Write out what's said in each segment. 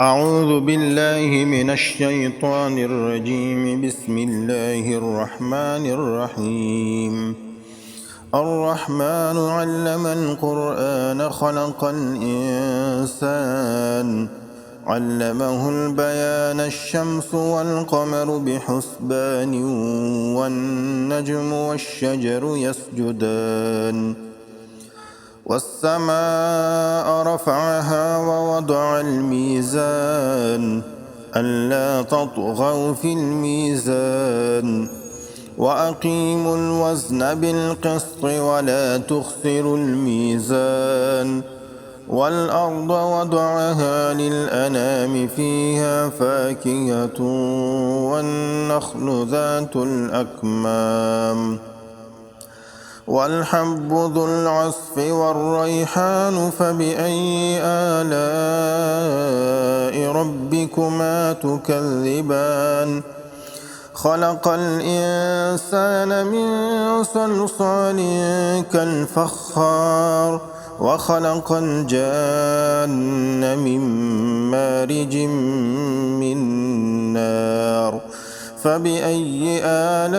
أعوذ بالله من الشيطان الرجيم. بسم الله الرحمن الرحيم. الرحمن علم القرآن خلق الإنسان علمه البيان. الشمس والقمر بحسبان والنجم والشجر يسجدان والسماء رفعها ووضع الميزان ألا تطغوا في الميزان وأقيموا الوزن بالقسط ولا تخسروا الميزان والأرض وضعها للأنام فيها فاكهة والنخل ذات الأكمام والحب ذو العصف والريحان فبأي آلاء ربكما تكذبان خلق الإنسان من صلصال كالفخار وخلق الجان من مارج من نار فبأي آلاء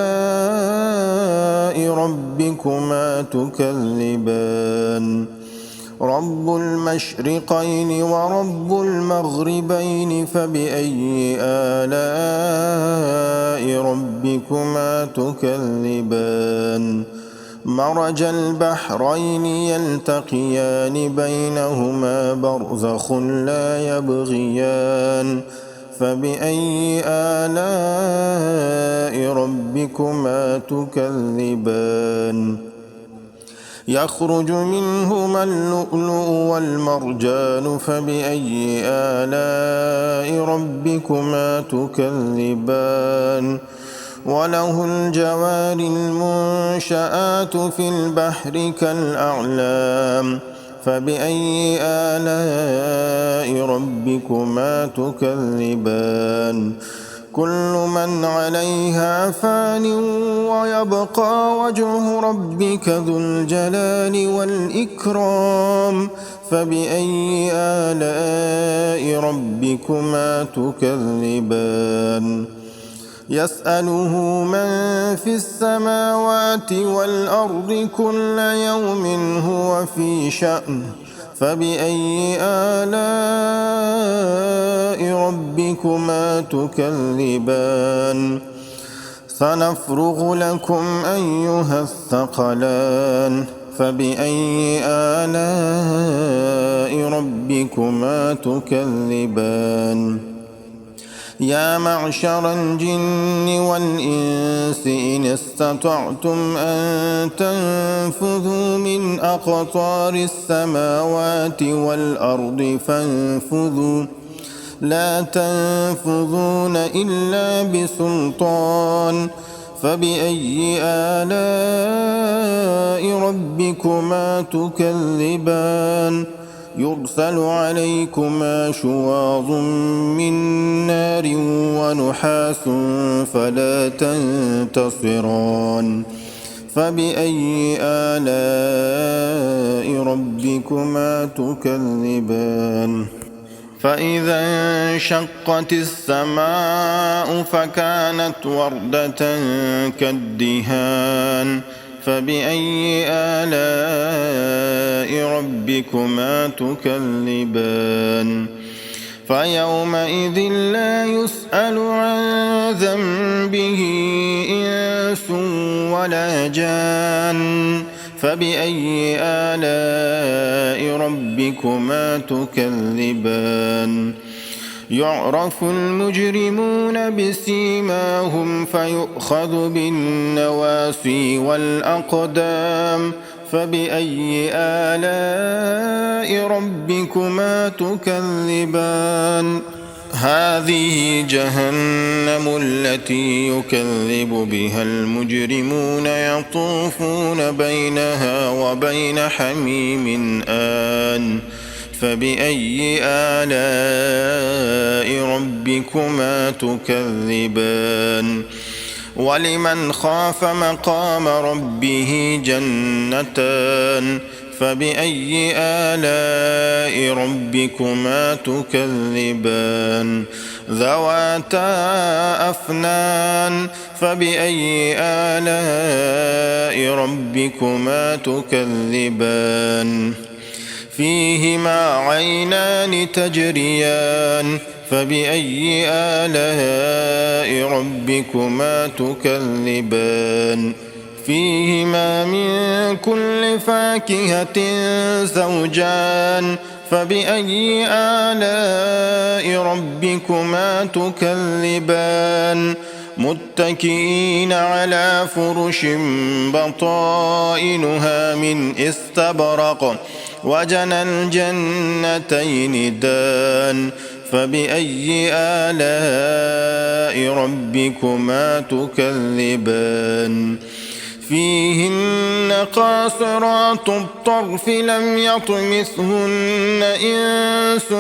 ربكما تكذبان رب المشرقين ورب المغربين فبأي آلاء ربكما تكذبان مرج البحرين يلتقيان بينهما برزخ لا يبغيان فبأي آلاء ربكما تكذبان يخرج منهما اللؤلؤ والمرجان فبأي آلاء ربكما تكذبان وله الجوار المنشآت في البحر كالأعلام فبأي آلاء ربكما تكذبان كل من عليها فان ويبقى وجه ربك ذو الجلال والإكرام فبأي آلاء ربكما تكذبان يسأله من في السماوات والأرض كل يوم هو في شأن فبأي آلاء ربكما تكذبان سنفرغ لكم أيها الثقلان فبأي آلاء ربكما تكذبان يا معشر الجن والإنس إن استطعتم أن تنفذوا من أقطار السماوات والأرض فانفذوا لا تنفذون إلا بسلطان فبأي آلاء ربكما تكذبان يرسل عليكما شواظ من نار ونحاس فلا تنتصران فبأي آلاء ربكما تكذبان فإذا انشقت السماء فكانت وردة كالدهان فبأي آلاء ربكما تكذبان فيومئذ لا يسأل عن ذنبه إنس ولا جان فبأي آلاء ربكما تكذبان يعرف المجرمون بسيماهم فيؤخذ بالنواصي والأقدام فبأي آلاء ربكما تكذبان هذه جهنم التي يكذب بها المجرمون يطوفون بينها وبين حميم آن فبأي آلاء ربكما تكذبان ولمن خاف مقام ربه جنتان فبأي آلاء ربكما تكذبان ذواتا أفنان فبأي آلاء ربكما تكذبان فيهما عينان تجريان فبأي آلاء ربكما تكذبان فيهما من كل فاكهة زوجان فبأي آلاء ربكما تكذبان متكئين على فرش بطائنها من استبرق وجنى الجنتين دان فبأي آلاء ربكما تكذبان فيهن قاصرات الطرف لم يطمثهن إنس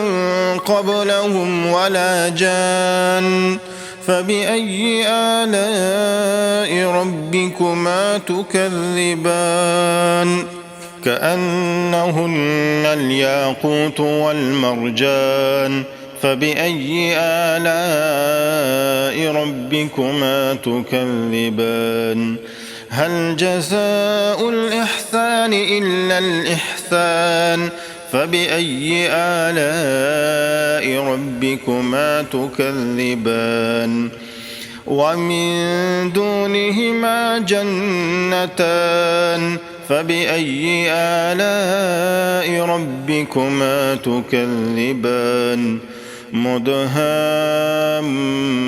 قبلهم ولا جان فبأي آلاء ربكما تكذبان كأنهن الياقوت والمرجان فبأي آلاء ربكما تكذبان هل جزاء الإحسان إلا الإحسان فبأي آلاء ربكما تكذبان ومن دونهما جنتان فبأي آلاء ربكما تكذبان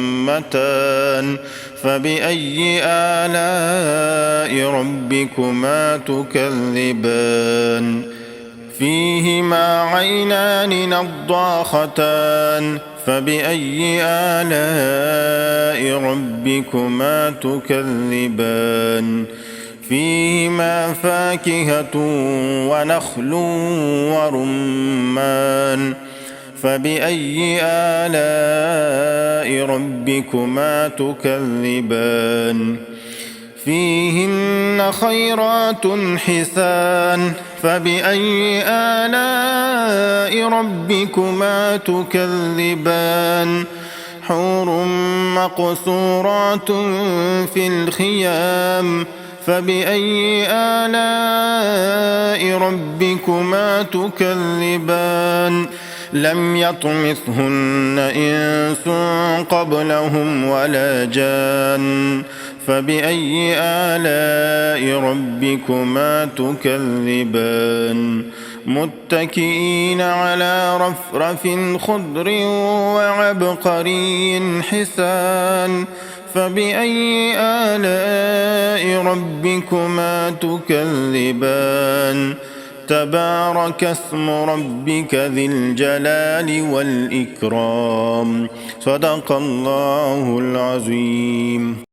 مدهامتان فبأي آلاء ربكما تكذبان فيهما عينان نضاختان فبأي آلاء ربكما تكذبان فيهما فاكهة ونخل ورمان فبأي آلاء ربكما تكذبان فيهن خيرات حسان فبأي آلاء ربكما تكذبان حور مقصورات في الخيام فبأي آلاء ربكما تكذبان لم يطمثهن إنس قبلهم ولا جان فبأي آلاء ربكما تكذبان متكئين على رفرف خضر وعبقري حسان فبأي آلاء ربكما تكذبان تبارك اسم ربك ذي الجلال والإكرام صدق الله العظيم.